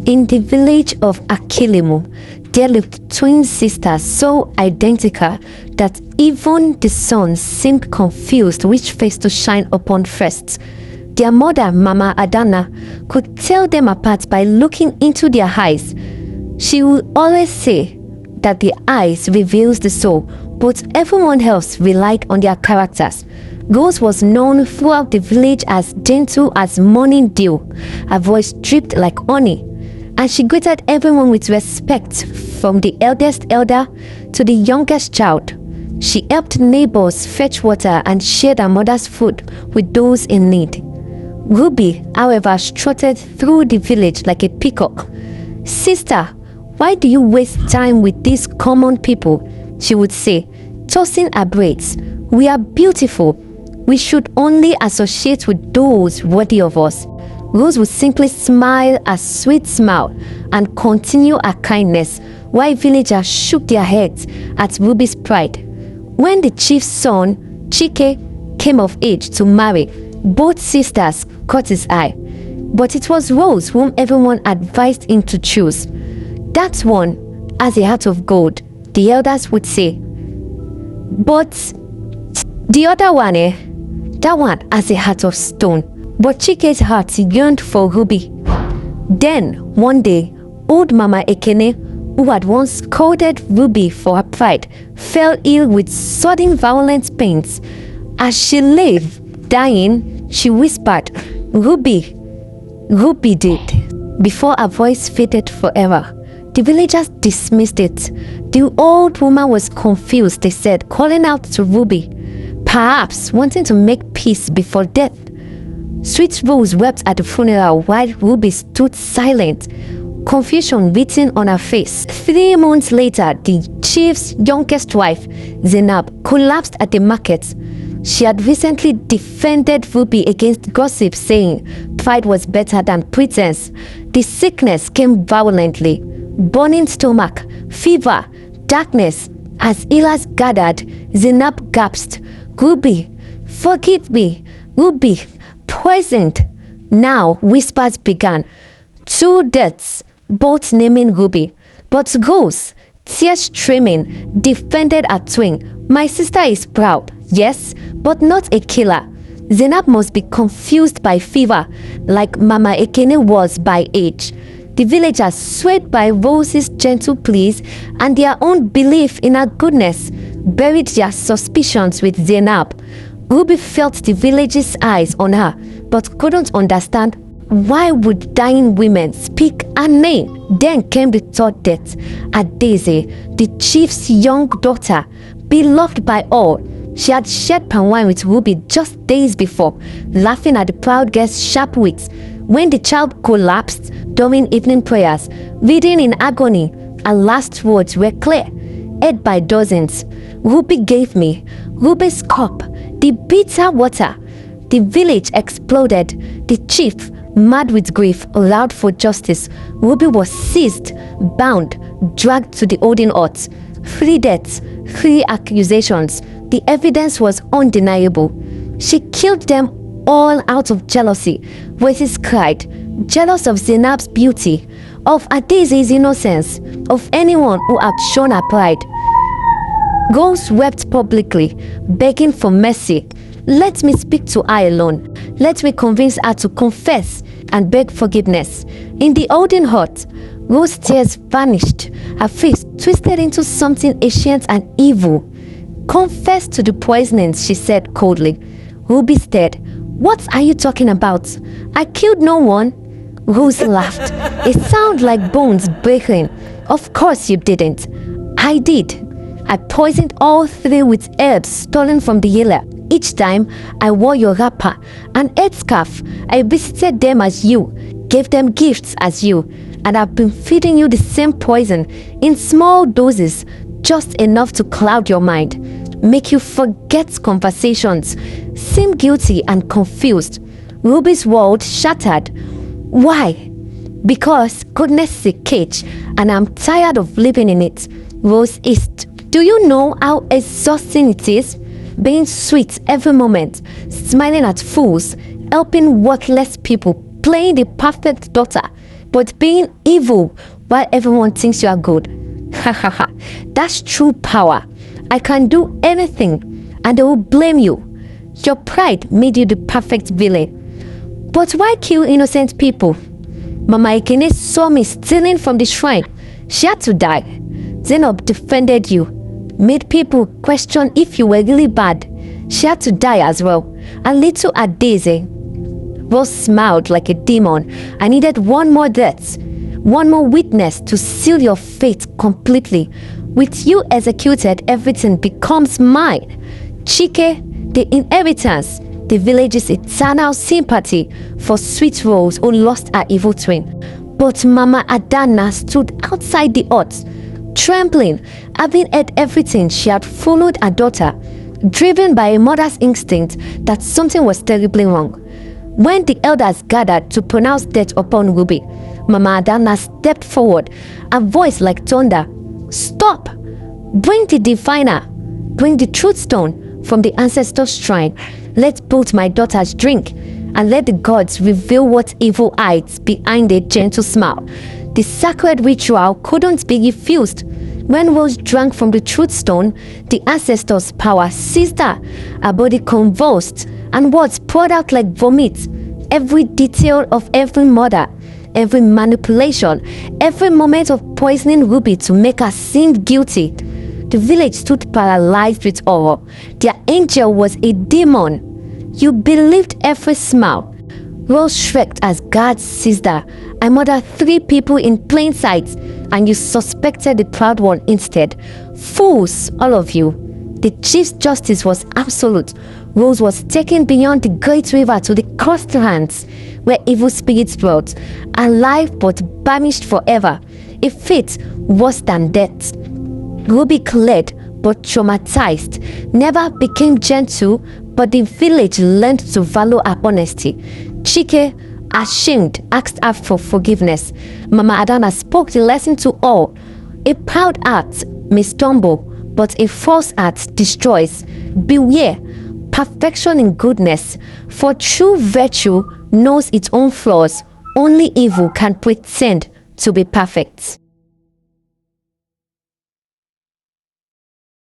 In the village of Akilimu, there lived twin sisters so identical that even the sun seemed confused which face to shine upon first. Their mother, Mama Adana, could tell them apart by looking into their eyes. She would always say that the eyes reveals the soul, but everyone else relied on their characters. Rose was known throughout the village as gentle as morning dew. Her voice dripped like honey, and she greeted everyone with respect, from the eldest elder to the youngest child. She helped neighbors fetch water and shared her mother's food with those in need. Ruby, however, strutted through the village like a peacock. "Sister, why do you waste time with these common people?" she would say, tossing her braids. "We are beautiful. We should only associate with those worthy of us." Rose would simply smile a sweet smile and continue her kindness, while villagers shook their heads at Ruby's pride. When the chief's son, Chike, came of age to marry, both sisters caught his eye. But it was Rose whom everyone advised him to choose. "That one has a heart of gold," the elders would say. "But the other one, that one has a heart of stone." But Chike's heart yearned for Ruby. Then, one day, old Mama Ekene, who had once scolded Ruby for her pride, fell ill with sudden violent pains. As she lay dying, she whispered, "Ruby, Ruby did," before her voice faded forever. The villagers dismissed it. The old woman was confused, they said, calling out to Ruby, perhaps wanting to make peace before death. Sweet Rose wept at the funeral while Ruby stood silent, confusion written on her face. 3 months later, the chief's youngest wife, Zainab, collapsed at the market. She had recently defended Ruby against gossip, saying pride was better than pretense. The sickness came violently. Burning stomach, fever, darkness. As healers gathered, Zainab gasped, "Ruby, forgive me, Ruby, poisoned." Now whispers began. 2 deaths, both naming Ruby. But Rose, tears streaming, defended her twin. "My sister is proud, yes, but not a killer." Zainab must be confused by fever, like Mama Ekene was by age. The villagers, swayed by Rose's gentle pleas and their own belief in her goodness, buried their suspicions with Zainab. Ruby felt the village's eyes on her, but couldn't understand why would dying women speak her name. Then came the 3rd death, Daisy, the chief's young daughter, beloved by all. She had shared palm wine with Ruby just days before, laughing at the proud girl's sharp wits. When the child collapsed during evening prayers, reading in agony, her last words were clear, heard by dozens. "Ruby gave me Ruby's cup, the bitter water." The village exploded. The chief, mad with grief, allowed for justice. Ruby was seized, bound, dragged to the holding hut. 3 deaths, 3 accusations. The evidence was undeniable. She killed them all out of jealousy. Voices cried, jealous of Zainab's beauty, of Adaise's innocence, of anyone who had shown her pride. Rose wept publicly, begging for mercy. "Let me speak to her alone. Let me convince her to confess and beg forgiveness." In the holding hut, Rose's tears vanished, her face twisted into something ancient and evil. "Confess to the poisonings," she said coldly. Ruby stared. "What are you talking about? I killed no one." Rose laughed, a sound like bones breaking. "Of course you didn't." "I did. I poisoned all 3 with herbs stolen from the healer. Each time I wore your wrapper and headscarf. I visited them as you, gave them gifts as you, and I've been feeding you the same poison in small doses, just enough to cloud your mind, make you forget conversations, seem guilty and confused." Ruby's world shattered. "Why?" "Because goodness is a cage, and I'm tired of living in it." Rose hissed. "Do you know how exhausting it is? Being sweet every moment, smiling at fools, helping worthless people, playing the perfect daughter. but being evil while everyone thinks you are good. Ha ha ha. That's true power. I can do anything and they will blame you. Your pride made you the perfect villain. But why kill innocent people? Mama Ekene saw me stealing from the shrine. She had to die. Zainab defended you, made people question if you were really bad. She had to die as well. And little Adeze, Rose smiled like a demon. I needed one more death, one more witness to seal your fate completely. With you executed, everything becomes mine. Chike, the inheritance, the village's eternal sympathy for Sweet Rose who lost her evil twin. But Mama Adana stood outside the hut, trembling, having heard everything. She had followed her daughter, driven by a mother's instinct that something was terribly wrong. When the elders gathered to pronounce death upon Ruby, Mama Adana stepped forward, a voice like thunder. Stop! Bring the diviner, bring the truth stone from the ancestor's shrine. Let both my daughters drink, and let the gods reveal what evil hides behind a gentle smile. The sacred ritual couldn't be refused. When Rose drank from the truth stone, the ancestor's power seized her. Her body convulsed, and words poured out like vomit. Every detail of every murder, every manipulation, every moment of poisoning Ruby to make her seem guilty. The village stood paralyzed with horror. Their angel was a demon. You believed every smile. Rose shrieked as guards seized her. I murdered 3 people in plain sight, and you suspected the proud one instead. Fools, all of you. The chief's justice was absolute. Rose was taken beyond the great river to the cursed lands, where evil spirits dwelt, alive but banished forever. A fate worse than death. Ruby cleared but traumatized, never became gentle, but the village learned to value her honesty. Chike, ashamed, asked her for forgiveness. Mama Adana spoke the lesson to all. A proud heart may stumble, but a false heart destroys. Beware, perfection in goodness, for true virtue knows its own flaws. Only evil can pretend to be perfect.